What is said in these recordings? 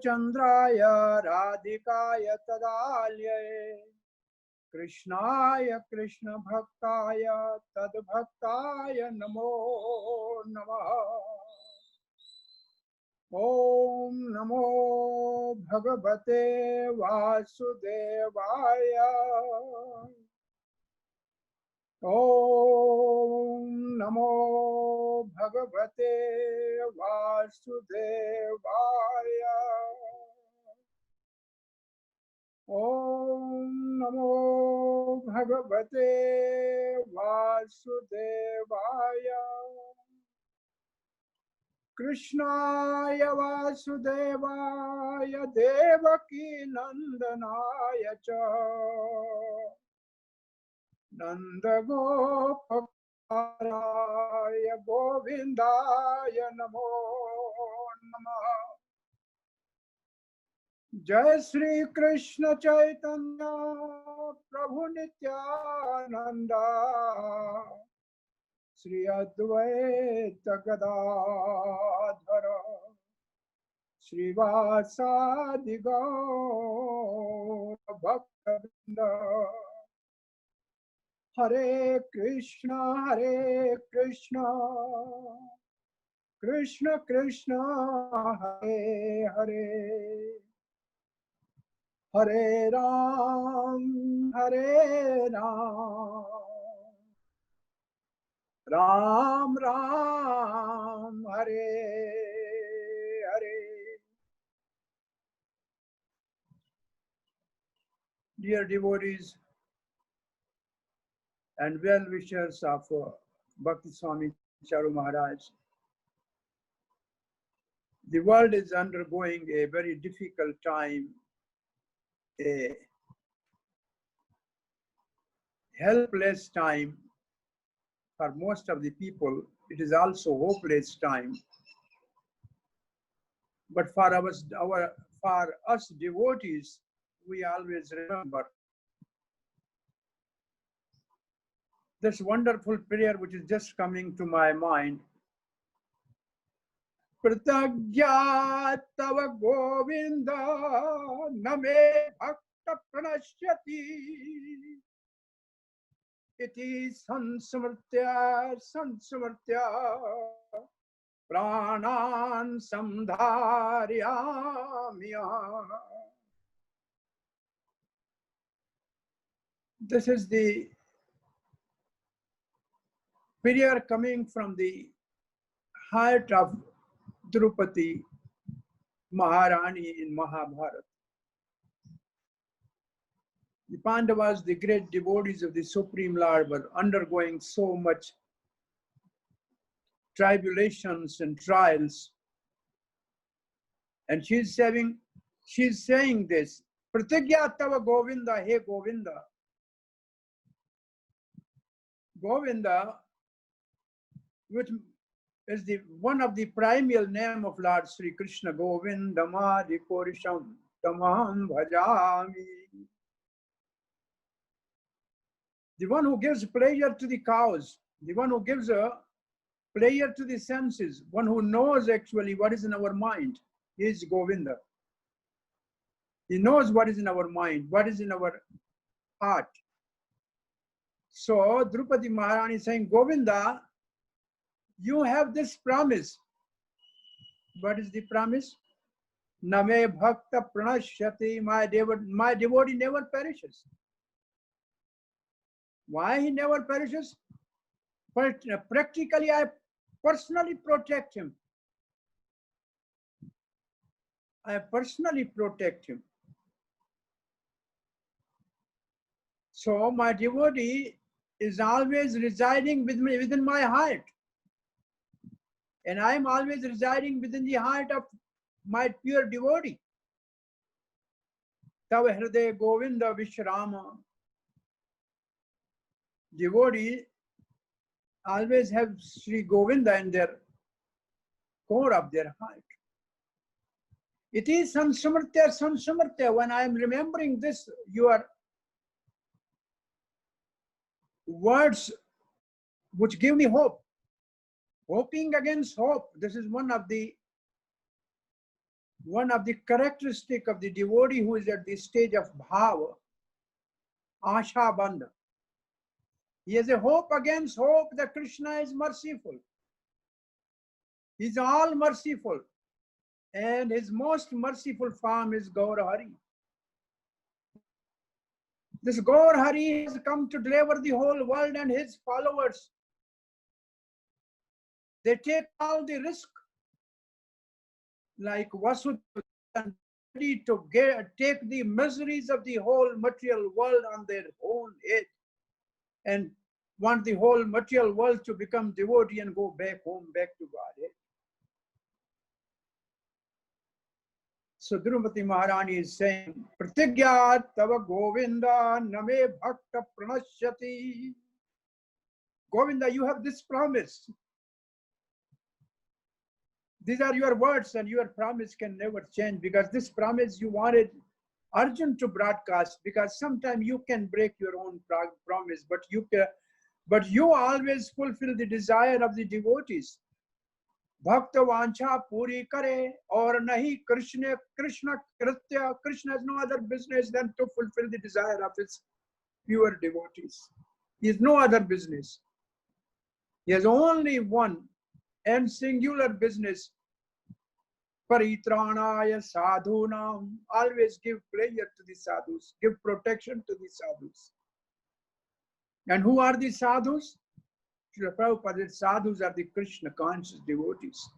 Chandraya Radhikaya Tadalye Krishnaya Krishna Bhaktaya Tad Bhaktaya Namo Namaha. Om Namo Bhagavate Vasudevaya. Om Namo Bhagavate Vasudevaya. Om Namo Bhagavate Vasudevaya. Krishnaya Vasudevaya Devaki Nandanaya Cha Nanda Gopalaya Govindaya Namo Namaha. Jai Shri Krishna Chaitanya Prabhu Nityananda Shri Advaita Gadadhara Shri Vasadi Gaura Bhakta. Hare Krishna Krishna Krishna Hare Hare, Hare Ram Ram Ram Hare Hare. Dear devotees and well-wishers of Bhakti Swami Charu Maharaj, the world is undergoing a very difficult time, a helpless time for most of the people. It is also hopeless time. But for us devotees, we always remember this wonderful prayer which is just coming to my mind. Pratagya tava Govinda name bhakta pranashyati iti sansamartya pranan samdharyamya. This is the prayer coming from the heart of Draupadi Maharani in Mahabharata. The Pandavas, the great devotees of the Supreme Lord, were undergoing so much tribulations and trials. And she's saying this, Pratigya tava Govinda, hey Govinda. Govinda, which is the one of the primal name of Lord Sri Krishna, Govindamadi Korisham Tamam Bhajami. The one who gives pleasure to the cows, the one who gives a pleasure to the senses, one who knows actually what is in our mind, is Govinda. He knows what is in our mind, what is in our heart. So Draupadi Maharani is saying, Govinda, you have this promise. What is the promise? Name bhakta pranashyati, my devotee never perishes. Why he never perishes? But practically I personally protect him. I personally protect him. So my devotee is always residing within my heart. And I am always residing within the heart of my pure devotee. Tava Hriday Govinda Vishrama. Devotee always have Sri Govinda in their core of their heart. It is Sansamartya. When I am remembering this, your words which give me hope. Hoping against hope. This is one of the one of the characteristic of the devotee who is at the stage of bhava, asha bandha. He has a hope against hope that Krishna is merciful. He is all merciful. And his most merciful form is Gaur Hari. This Gaur Hari has come to deliver the whole world, and his followers, they take all the risk, like Vasudha, ready to take the miseries of the whole material world on their own head, and want the whole material world to become devotee and go back home, back to Godhead. So Drupadi Maharani is saying, Pratigya tava Govinda name bhakta pranashyati. Govinda, you have this promise. These are your words, and your promise can never change, because this promise you wanted Arjun to broadcast, because sometimes you can break your own promise, but you always fulfill the desire of the devotees. Bhakta vancha puri kare or nahi Krishna kritya. Krishna has no other business than to fulfill the desire of his pure devotees. He has no other business. He has only one and singular business. Paritranaya sadhunam. Always give pleasure to the sadhus. Give protection to the sadhus. And who are the sadhus? Srila Prabhupada said, sadhus are the Krishna conscious devotees.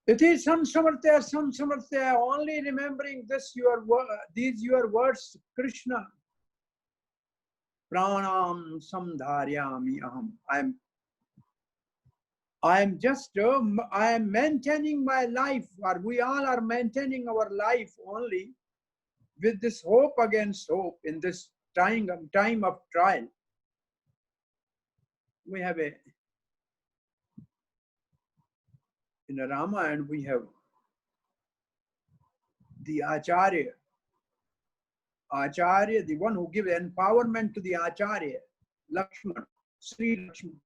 It is some samarthya, only remembering these your words, Krishna. Pranam samdharyami aham. I am maintaining my life, or we all are maintaining our life only with this hope against hope in this time of trial. We have in a Ramayana, we have the Acharya, the one who gives empowerment to the Acharya, Lakshman, Sri Lakshman.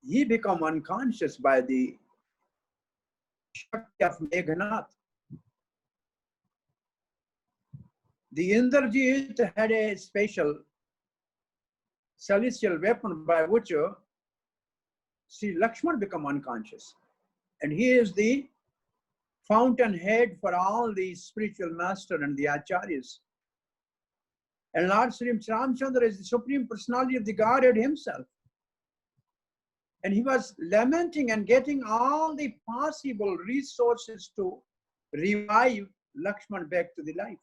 He became unconscious by the Shakti of Meghanath. The Indrajit had a special celestial weapon by which Sri Lakshman become unconscious. And he is the fountainhead for all the spiritual master and the acharyas. And Lord Sri Ramchandra is the Supreme Personality of the Godhead himself. And he was lamenting and getting all the possible resources to revive Lakshman back to the life.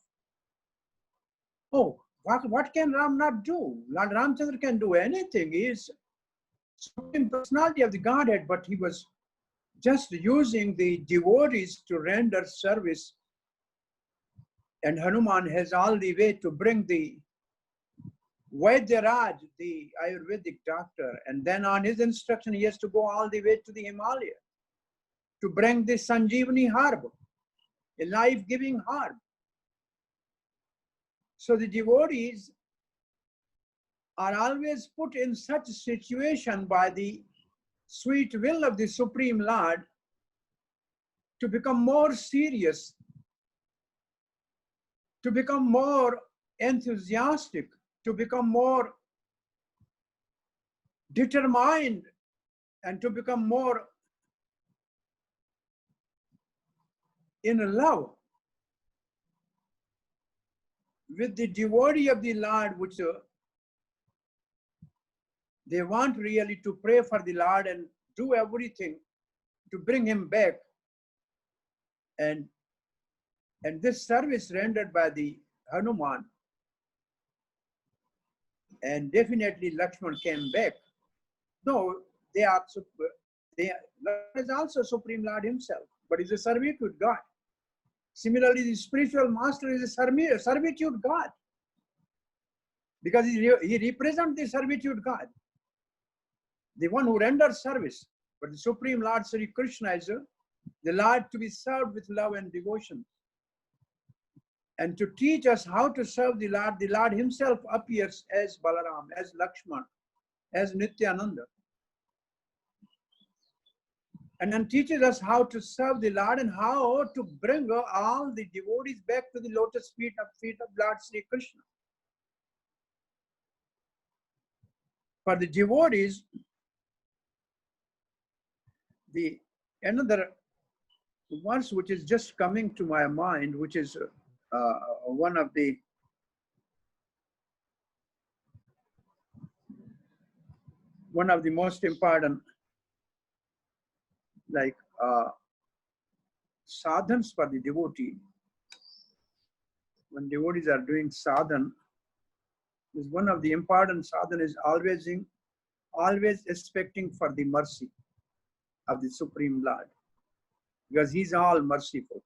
Oh, what can Ram not do? Lord Ramchandra can do anything. He is Supreme Personality of the Godhead, but he was just using the devotees to render service. And Hanuman has all the way to bring the Vaidyaraj, the Ayurvedic doctor, and then on his instruction, he has to go all the way to the Himalaya to bring the Sanjeevani herb, a life-giving herb. So the devotees are always put in such a situation by the sweet will of the Supreme Lord to become more serious, to become more enthusiastic, to become more determined, and to become more in love with the devotee of the Lord, which they want really to pray for the Lord and do everything to bring him back. And this service rendered by the Hanuman, and definitely Lakshman came back. No, Lakshman is also Supreme Lord himself, but he's a servitude God. Similarly, the spiritual master is a servitude God, because he represents the servitude God, the one who renders service. But the Supreme Lord Sri Krishna is the Lord to be served with love and devotion. And to teach us how to serve the Lord himself appears as Balaram, as Lakshman, as Nityananda. and then teaches us how to serve the Lord and how to bring all the devotees back to the lotus feet of Lord Sri Krishna. For the devotees, the another verse which is just coming to my mind, which is one of the most important, like sadhans for the devotee. When devotees are doing sadhan, is one of the important sadhan is always expecting for the mercy of the Supreme Lord, because He's all merciful.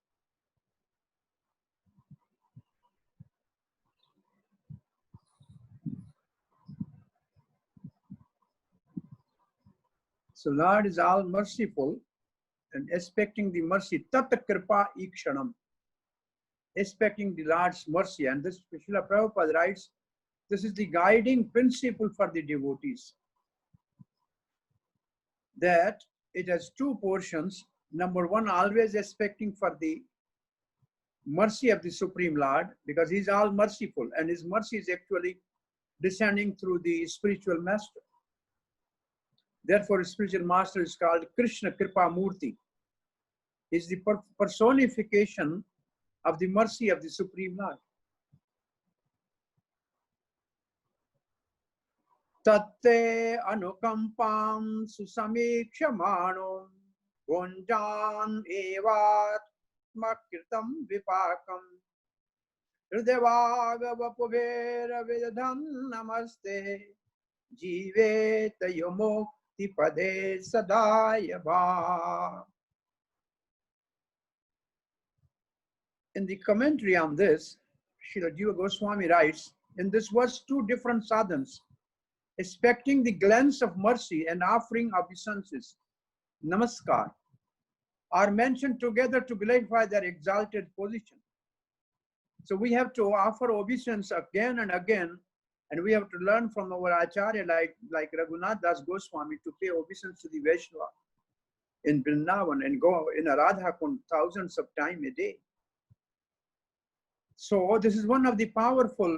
So Lord is all merciful and expecting the mercy. Tata kripa ikshanam. Expecting the Lord's mercy. And this Srila Prabhupada writes, this is the guiding principle for the devotees. That it has two portions. Number one, always expecting for the mercy of the Supreme Lord, because He's all merciful and His mercy is actually descending through the spiritual master. Therefore, spiritual master is called Krishna Kripa Murti. Is the personification of the mercy of the Supreme Lord. Tatte anukampam susamikshamano gonjan evat makritam vipakam hridevagavapuvera vidhan namaste jiveta yomukti pade sadayava. In the commentary on this, Srila Jiva Goswami writes, in this verse, two different sadhans, expecting the glance of mercy and offering obeisances, namaskar, are mentioned together to glorify their exalted position. So we have to offer obeisance again and again, and we have to learn from our Acharya like Raghunath Das Goswami to pay obeisance to the Vaishnava in Vrindavan and go in a Radha Kund thousands of times a day. So this is one of the powerful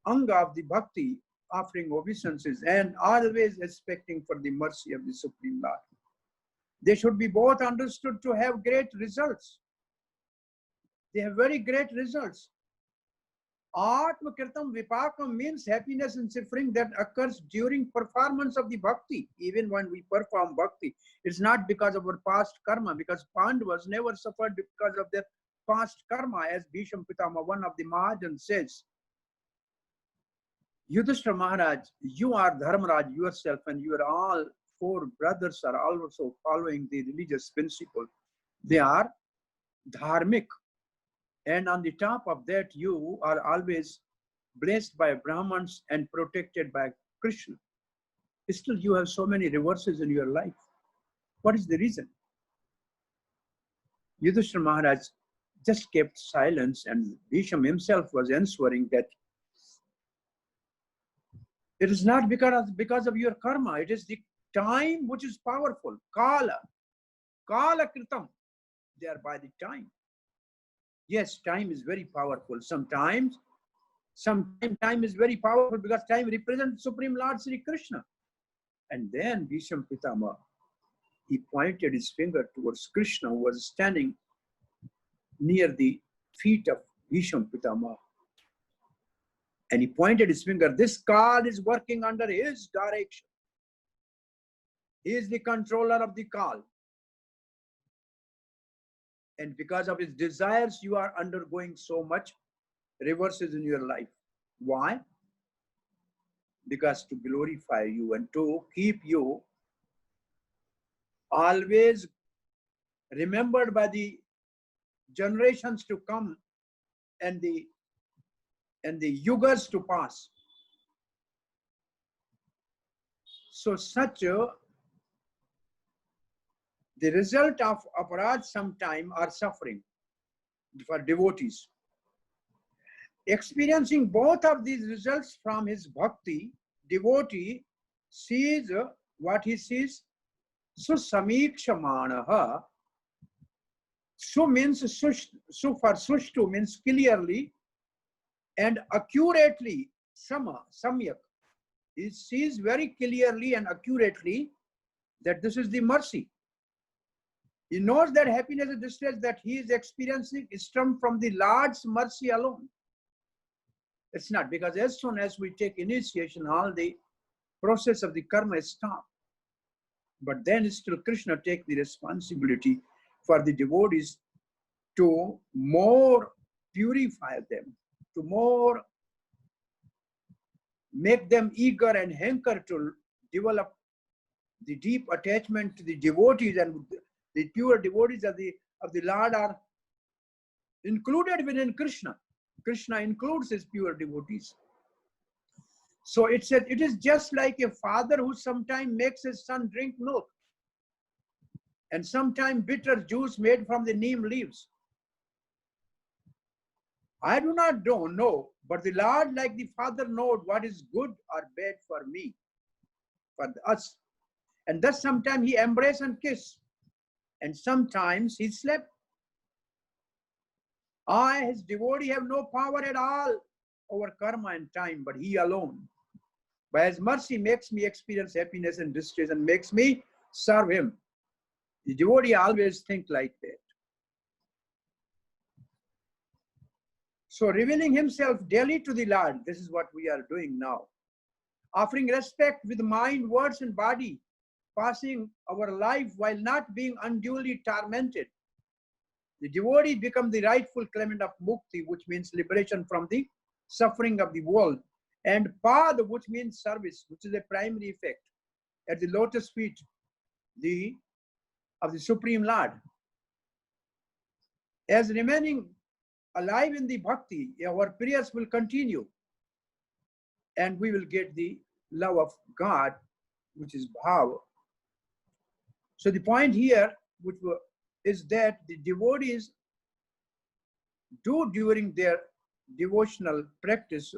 anga of the bhakti, offering obeisances and always expecting for the mercy of the Supreme Lord. They should be both understood to have great results. They have very great results. Atma Kirtam Vipakam means happiness and suffering that occurs during performance of the bhakti. Even when we perform bhakti, it's not because of our past karma, because Pandavas never suffered because of their past karma, as Bhisham Pitama, one of the Mahajans, says. Yudhishthira Maharaj, you are Dharmaraj yourself, and you are all four brothers are also following the religious principle. They are dharmic. And on the top of that, you are always blessed by Brahmins and protected by Krishna. Still, you have so many reverses in your life. What is the reason? Yudhishthira Maharaj just kept silence, and Bhisham himself was answering that it is not because of your karma, it is the time which is powerful. Kala kritam, they are by the time. Yes, time is very powerful. Sometimes time is very powerful because time represents Supreme Lord Sri Krishna. And then Bhisham Pitama, he pointed his finger towards Krishna, who was standing near the feet of Bhisham Pitama. And he pointed his finger. This Kal is working under his direction. He is the controller of the Kal. And because of his desires, you are undergoing so much reverses in your life. Why? Because to glorify you and to keep you always remembered by the generations to come and the yugas to pass. So the result of aparad sometime are suffering for devotees. Experiencing both of these results from his bhakti, devotee sees what he sees, Susamikshamaanaha. Su means su for sushtu means clearly and accurately. Samyak. He sees very clearly and accurately that this is the mercy. He knows that happiness and distress that he is experiencing is from the Lord's mercy alone. It's not, because as soon as we take initiation, all the process of the karma is stopped. But then still Krishna takes the responsibility for the devotees to more purify them, to more make them eager and hanker to develop the deep attachment to the devotees, and the pure devotees of the Lord are included within Krishna. Krishna includes his pure devotees. So it is just like a father who sometimes makes his son drink milk, and sometimes bitter juice made from the neem leaves. I do not know, but the Lord, like the Father, knows what is good or bad for me, for us. And thus sometimes he embrace and kiss, and sometimes he slept. I, his devotee, have no power at all over karma and time, but he alone, by his mercy, makes me experience happiness and distress and makes me serve him. The devotee always think like that. So revealing himself daily to the Lord, this is what we are doing now. Offering respect with mind, words, and body, passing our life while not being unduly tormented. The devotee becomes the rightful claimant of mukti, which means liberation from the suffering of the world, and pad, which means service, which is a primary effect at the lotus feet of the Supreme Lord. As remaining alive in the bhakti, our prayers will continue, and we will get the love of God, which is bhava. So the point here is that the devotees do, during their devotional practice,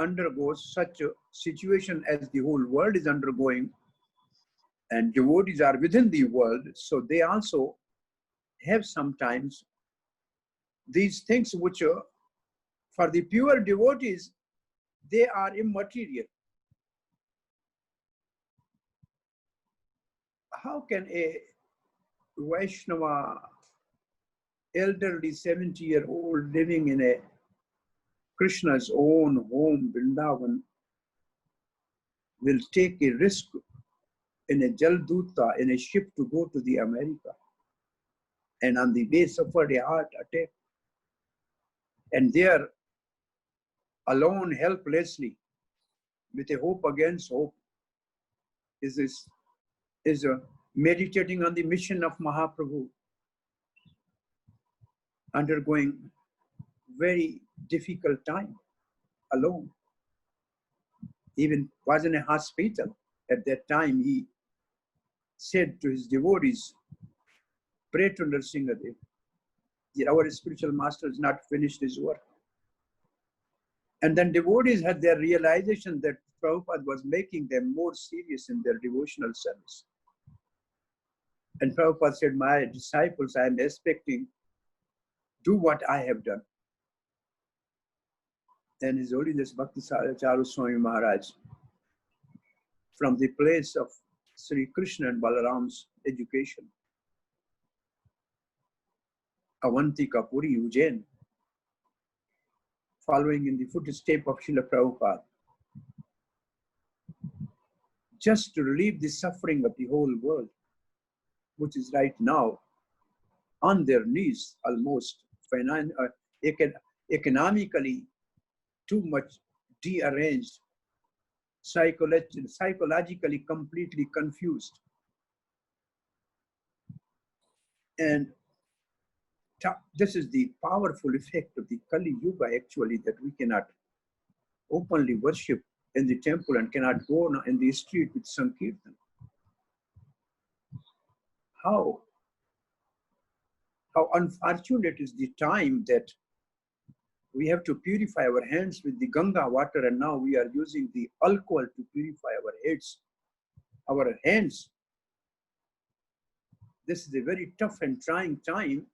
undergo such a situation as the whole world is undergoing, and devotees are within the world, so they also have sometimes these things which are, for the pure devotees, they are immaterial. How can a Vaishnava, elderly 70-year-old living in a Krishna's own home, Vrindavan, will take a risk in a Jalduta, in a ship, to go to the America, and on the way suffered a heart attack, and there, alone, helplessly, with a hope against hope, is meditating on the mission of Mahaprabhu, undergoing very difficult time, alone. Even was in a hospital. At that time, he said to his devotees, pray to Nrsimhadev. Our spiritual master has not finished his work. And then devotees had their realization that Prabhupada was making them more serious in their devotional service. And Prabhupada said, my disciples, I am expecting, do what I have done. And His Holiness Bhakti Charu Swami Maharaj, from the place of Sri Krishna and Balaram's education, Avantika, Puri, Ujjain, following in the footsteps of Srila Prabhupada, just to relieve the suffering of the whole world, which is right now on their knees, almost economically too much dearranged, psychologically completely confused. And this is the powerful effect of the Kali Yuga, actually, that we cannot openly worship in the temple and cannot go in the street with Sankirtan. How unfortunate is the time that we have to purify our hands with the Ganga water, and now we are using the alcohol to purify our heads, our hands. This is a very tough and trying time.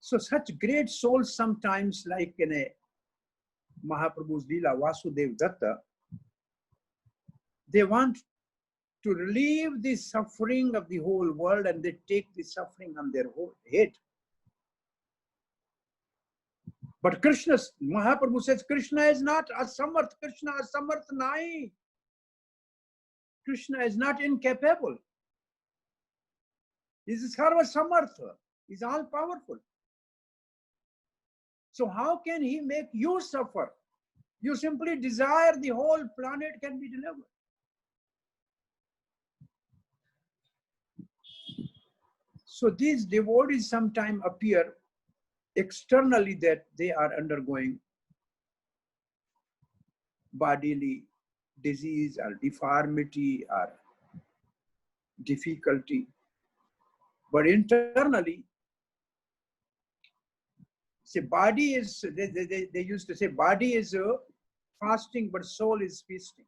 So such great souls sometimes, like in a Mahaprabhu's Leela, Vasudev Datta, they want to relieve the suffering of the whole world, and they take the suffering on their whole head. But Krishna, Mahaprabhu says, Krishna is not asamarth. Krishna asamarth nahi. Krishna is not incapable. He is sarva samartha. He is all powerful. So how can he make you suffer? You simply desire the whole planet can be delivered. So these devotees sometimes appear externally that they are undergoing bodily disease or deformity or difficulty. But internally, say body is, they used to say body is fasting, but soul is feasting.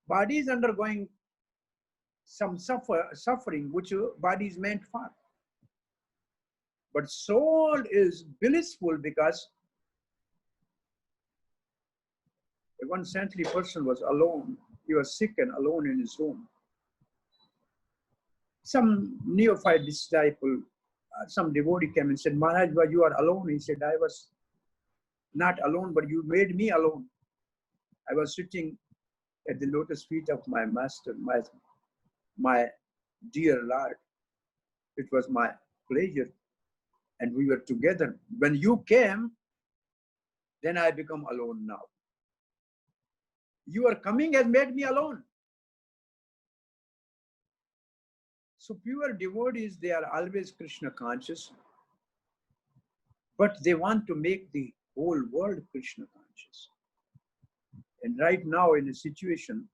Body is undergoing some suffering, which body is meant for. But soul is blissful because one saintly person was alone. He was sick and alone in his room. Some neophyte disciple, some devotee came and said, Maharaj, why you are alone? He said, I was not alone, but you made me alone. I was sitting at the lotus feet of my master, my dear Lord. It was my pleasure. And we were together. When you came, then I become alone now. Your coming has made me alone. So pure devotees, they are always Krishna conscious, but they want to make the whole world Krishna conscious. And right now in a situation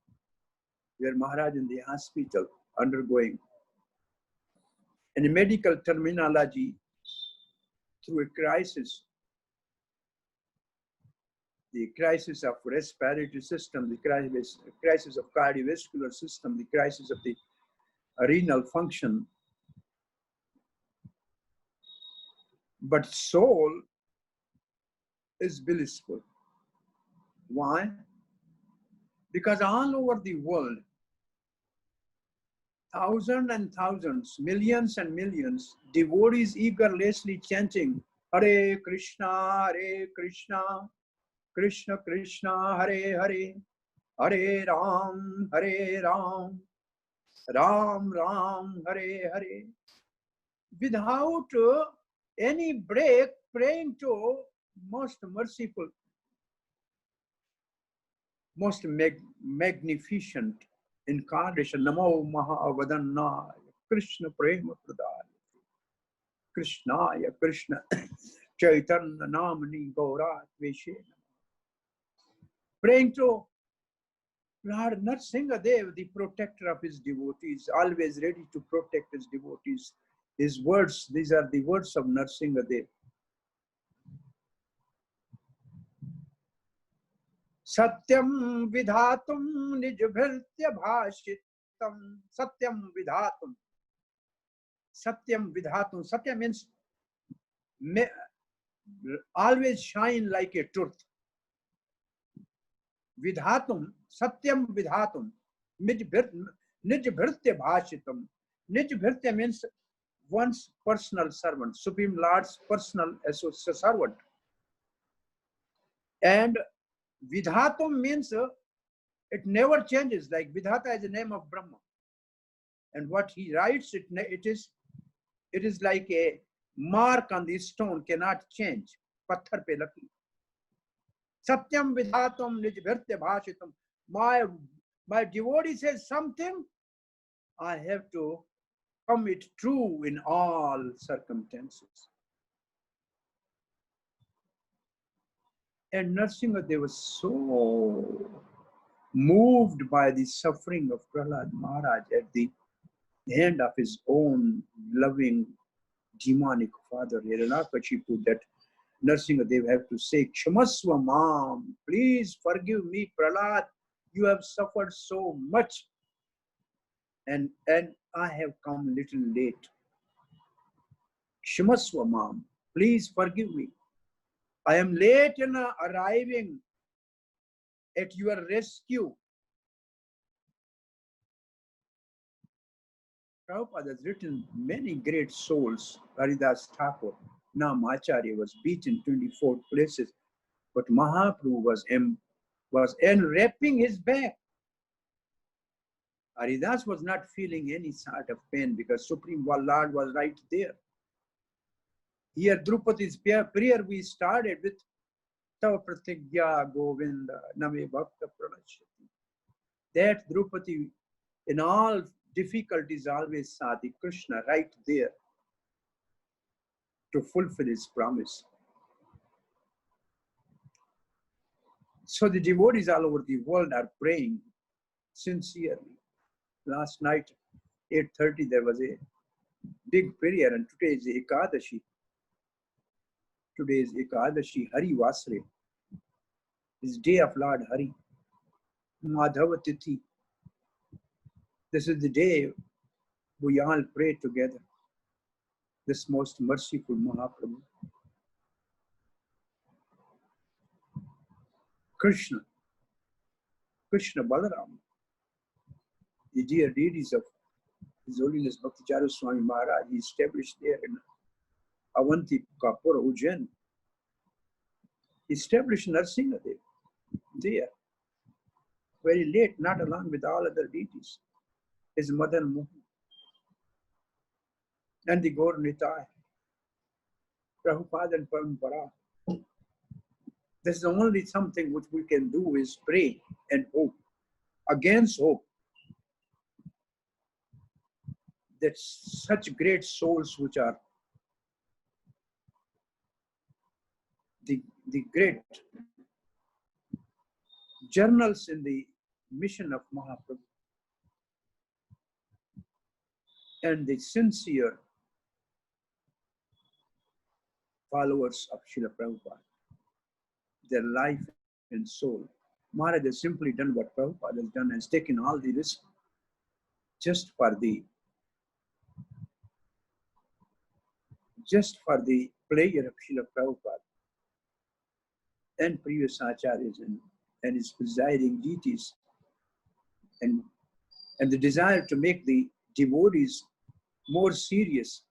where Maharaj in the hospital undergoing, in a medical terminology, through a crisis, the crisis of respiratory system, the crisis of cardiovascular system, the crisis of the renal function. But soul is blissful. Why? Because all over the world, thousands and thousands, millions and millions, devotees eagerly chanting, Hare Krishna, Krishna Krishna, Hare Hare, Hare Ram, Ram Ram, Hare Hare. Without any break, praying to most merciful, most magnificent incarnation, Namo Mahavadannaya, Krishna Prema Pradaya, Krishnaya, Krishna Chaitanya Namani Gaurat Veshena. Praying to Lord Narsingadev, the protector of his devotees, always ready to protect his devotees. His words, these are the words of Narsingadev. Satyam vidhatum nijbhritya bhashitam. Satyam vidhatum. Satyam vidhatum. Satya means always shine like a truth. Vidhatum, satyam vidhatum, nijbhritya bhashitam. Nijbhritya means one's personal servant, Supreme Lord's personal servant. And vidhatum means it never changes, like Vidhata is the name of Brahma. And what he writes, it is like a mark on the stone, cannot change. Patthar pe laki. Satyam vidhatum nijbhritya bhashitam. My devotee says something, I have to come it true in all circumstances. And Narsingadev was so moved by the suffering of Prahlad Maharaj at the hand of his own loving demonic father, Hiranyakashipu, that Narsingadev have to say, Kshamaswa Mam, please forgive me, Prahlad. You have suffered so much. and I have come little late. Kshamaswa, Mom. Please forgive me. I am late in arriving at your rescue. Prabhupada has written many great souls. Haridas Thakur, Nam Acharya was beaten 24 places, but Mahaprabhu was enwrapping his back. Haridas was not feeling any sort of pain because Supreme Lord was right there. Here, Drupadi's prayer we started with Tava Pratigya Govinda Name Bhakta Pranashati. That Drupadi, in all difficulties, always saw the Krishna right there to fulfill his promise. So the devotees all over the world are praying sincerely. Last night, 8:30, there was a big prayer, and today is Ekadashi. Today is Ekadashi, Hari Vasre. It's day of Lord Hari. Madhava Tithi. This is the day we all pray together. This most merciful Mahaprabhu. Krishna Balaram, the dear deities of His Holiness Bhakti Charu Swami Maharaj, he established there in Avanti Kapura Ujjain. He established Narsingadev there, very late, not along with all other deities. His mother Mohan and the Gaur Nitai, Prabhupada and Parampara. This is only something which we can do is pray and hope. Against hope that such great souls which are the great journals in the mission of Mahaprabhu and the sincere followers of Srila Prabhupada, their life and soul. Maharaj has simply done what Prabhupada has done, has taken all the risk just for the pleasure of Srila Prabhupada and previous acharyas and his presiding deities, and the desire to make the devotees more serious,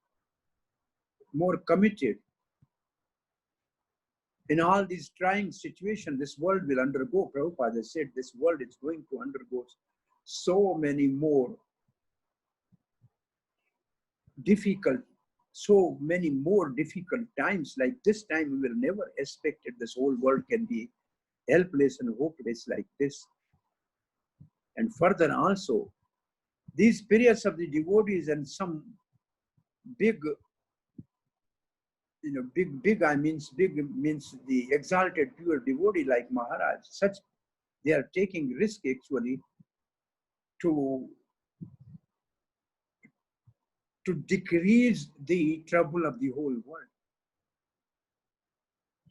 more committed. In all these trying situations, this world will undergo, Prabhupada said, this world is going to undergo so many more difficult times. Like this time, we will never expect that this whole world can be helpless and hopeless like this. And further also, these periods of the devotees and some big means the exalted pure devotee like Maharaj, such they are taking risk actually to decrease the trouble of the whole world.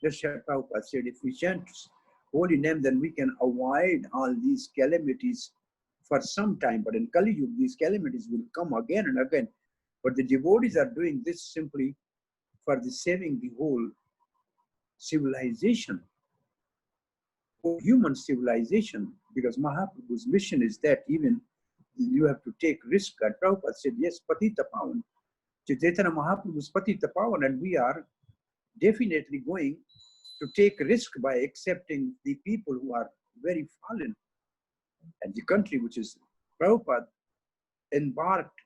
Just Prabhupada said, if we chant holy name, then we can avoid all these calamities for some time. But in Kali Yuga, these calamities will come again and again. But the devotees are doing this simply for the saving the whole civilization, whole human civilization, because Mahaprabhu's mission is that even you have to take risk. And Prabhupada said, yes, Patita Pavan. Chaitanya Mahaprabhu is Patita Pavan, and we are definitely going to take risk by accepting the people who are very fallen. And the country which is Prabhupada embarked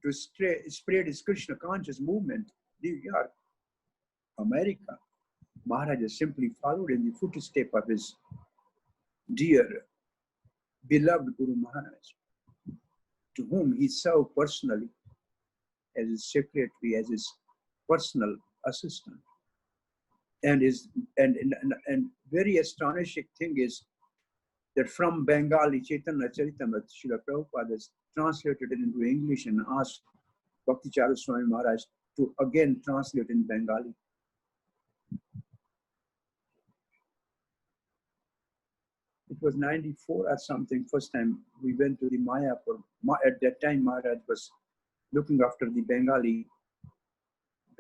to spread his Krishna conscious movement, New York, America. Maharaj has simply followed in the footsteps of his dear, beloved Guru Maharaj, to whom he served personally as his secretary, as his personal assistant. And very astonishing thing is that from Bengali, Chaitanya Charitamrita, Srila Prabhupada has translated it into English and asked Bhakti Charu Swami Maharaj to again translate in Bengali. it was 94 or something, first time we went to the Mayapur. At that time, Maharaj was looking after the Bengali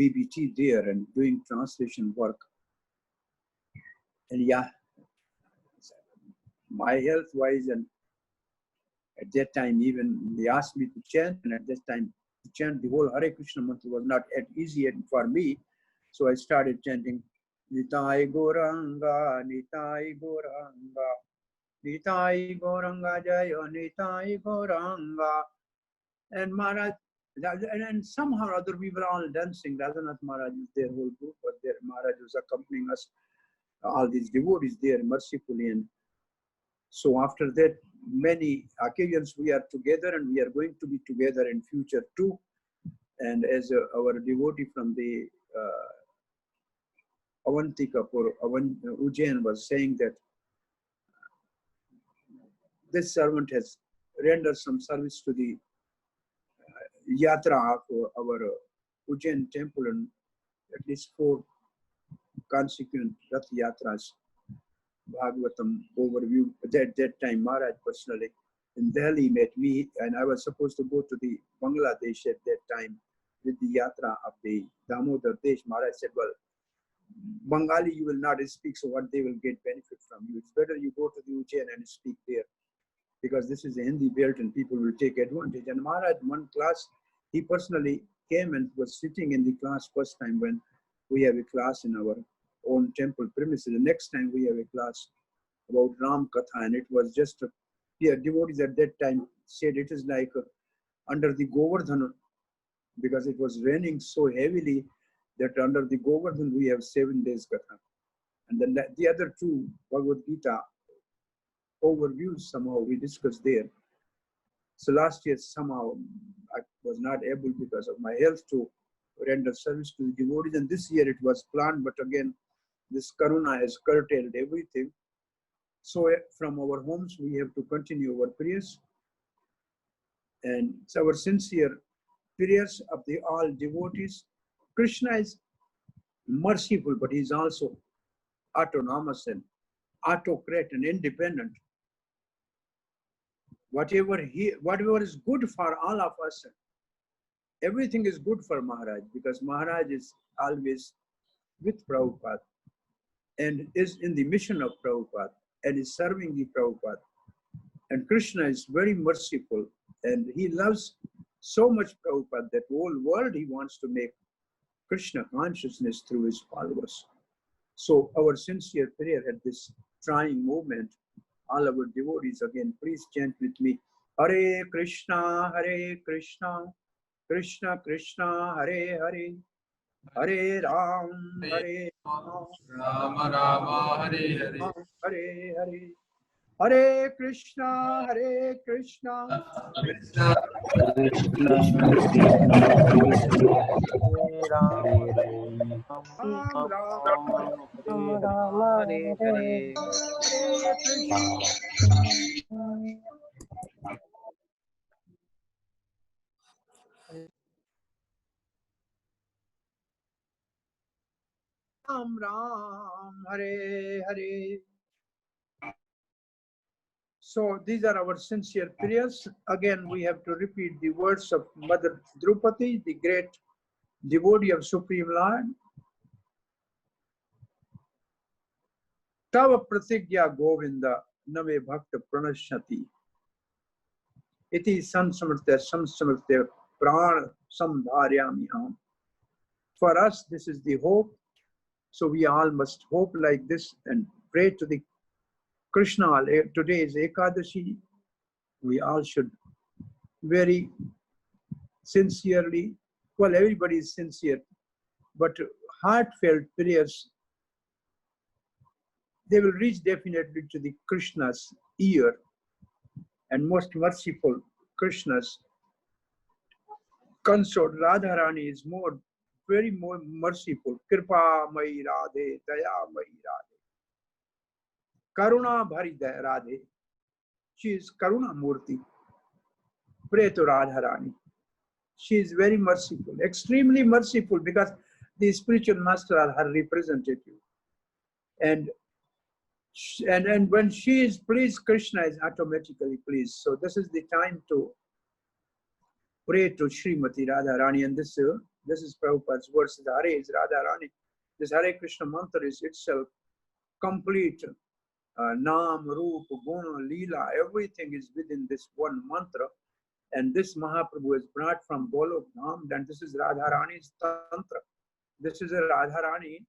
BBT there and doing translation work. And yeah, my health-wise, and at that time even they asked me to chant, and at that time to chant the whole Hare Krishna mantra was not easy for me. So I started chanting Nitai Goranga, Nitai Goranga, Nitai Goranga Jaya, Nitai Goranga. And Maharaj, and somehow or other we were all dancing. Radhanath Maharaj is their whole group, but there Maharaj was accompanying us, all these devotees there mercifully. And so after that, many occasions we are together, and we are going to be together in future too. And as our devotee from the Avantikapur, Ujjain was saying that this servant has rendered some service to the yatra of our Ujjain temple, and at least 4 consequent Rath Yatras, Bhagavatam overview. At that time, Maharaj personally in Delhi met me, and I was supposed to go to the Bangladesh at that time with the yatra of the Damodar Desh. Maharaj said, well, Bengali you will not speak, so what they will get benefit from you. It's better you go to the Ujjain and speak there, because this is a Hindi belt and people will take advantage. And Maharaj, one class, he personally came and was sitting in the class first time when we have a class in our own temple premises. The next time we have a class about Ram Katha, and it was just, devotees at that time said it is like under the Govardhan, because it was raining so heavily that under the Govardhan we have 7 days Katha. And then the other 2 Bhagavad Gita overviews somehow we discussed there. So last year somehow I was not able because of my health to render service to the devotees, and this year it was planned, but again this Karuna has curtailed everything. So from our homes we have to continue our prayers, and it's our sincere prayers of the all devotees. Krishna is merciful, but he is also autonomous and autocrat and independent. Whatever is good for all of us, everything is good for Maharaj, because Maharaj is always with Prabhupada and is in the mission of Prabhupada and is serving the Prabhupada. And Krishna is very merciful, and he loves so much Prabhupada that whole world he wants to make Krishna consciousness through his followers. So our sincere prayer at this trying moment, all our devotees, again, please chant with me. Hare Krishna, Krishna Krishna, Hare Hare, Hare Ram, Hare Rama Rama, Hare Hare, Hare Hare, Hare Krishna, Krishna Krishna Ram Ram, Hare Hare. Hare Krishna. Ram Ram, Hare Hare. So these are our sincere prayers. Again, we have to repeat the words of Mother Draupadi, the great devotee of Supreme Lord. Tava pratigya Govinda name bhakta pranashyati. Iti samsamrte prana samdharyami aham. For us, this is the hope. So we all must hope like this and pray to the Krishna. Today is Ekadashi. We all should very sincerely, well, everybody is sincere, but heartfelt prayers, they will reach definitely to the Krishna's ear, and most merciful Krishna's consort Radharani is very more merciful. Kripa Mai Radhe, Daya Mai Radhe, Karuna Bhari Radhe. She is Karuna Murti. Pray to Radharani. She is very merciful, extremely merciful, because the spiritual master are her representative. And And when she is pleased, Krishna is automatically pleased. So this is the time to pray to Srimati Radharani, and this is Prabhupada's words. Hare is Radharani. This Hare Krishna mantra is itself complete. Naam, Roop, Guna, Leela, everything is within this one mantra. And this Mahaprabhu is brought from Golok Dham, and this is Radharani's tantra. This is a Radharani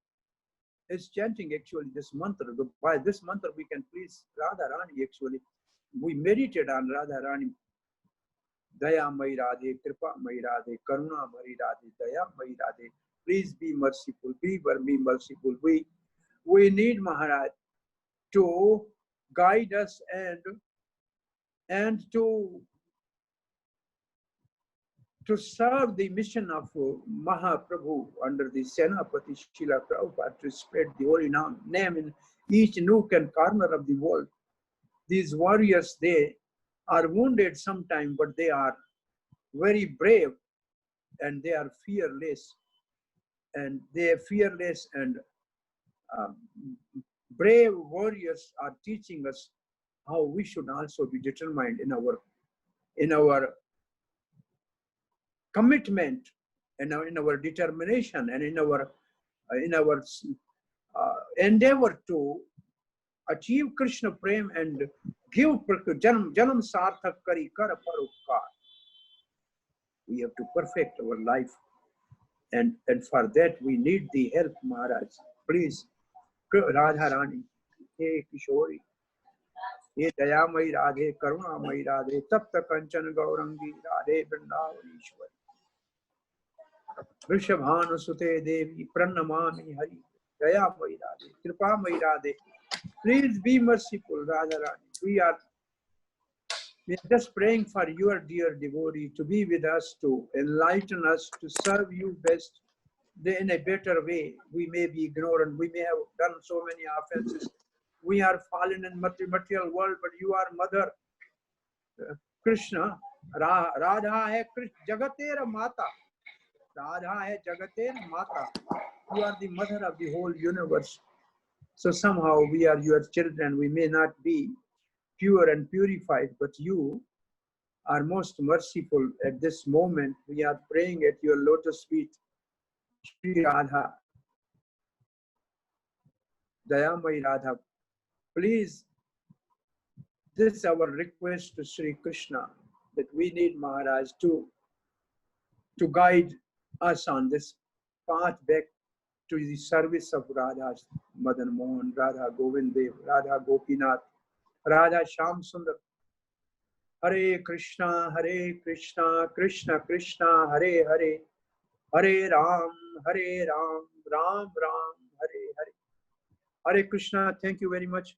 is chanting actually this mantra. By this mantra we can please Radharani actually. We meditate on Radharani. Daya Mai Radhe, Kripa Mai Radhe, Karuna Mai Radhe, Daya Mai Radhe. Please be merciful, be merciful. We need Maharaj to guide us and to serve the mission of Mahaprabhu under the Senapati Srila Prabhupada, to spread the holy name in each nook and corner of the world. These warriors, they are wounded sometimes, but they are very brave and they are fearless. And they are fearless and brave warriors are teaching us how we should also be determined in our commitment, and in our determination, and in our endeavor to achieve Krishna Prem and give Janam Sarthak Kari Kar Parupkar. We have to perfect our life, and for that we need the help, Maharaj. Please, Radharani, He Kishori, He Dayamai Radhe, Karunamai Radhe, Tapta Kanchan Gaurangi Radhe Vrindavanishwari. Vrishabhanu Sute Devi, Pranamami Hari, Daya Mai Radhe, Kripa Mai Radhe. Please be merciful, Radharani. We are just praying for your dear devotee to be with us, to enlighten us, to serve you best in a better way. We may be ignorant, we may have done so many offenses. We are fallen in material world, but you are Mother Krishna. Radha hai Jagatera Mata. Radha hai Jagatera Mata. You are the mother of the whole universe. So somehow we are your children. We may not be pure and purified, but you are most merciful. At this moment, we are praying at your lotus feet. Shri Radha, Dayamai Radha, please, this is our request to Sri Krishna, that we need Maharaj to guide us on this path back to the service of Radha Madan Mohan, Radha Govind Dev, Radha Gopinath, Radha Sham Sundar. Hare Krishna, Krishna Krishna, Hare Hare, Hare Ram, Ram Ram, Hare Hare. Hare Krishna, thank you very much.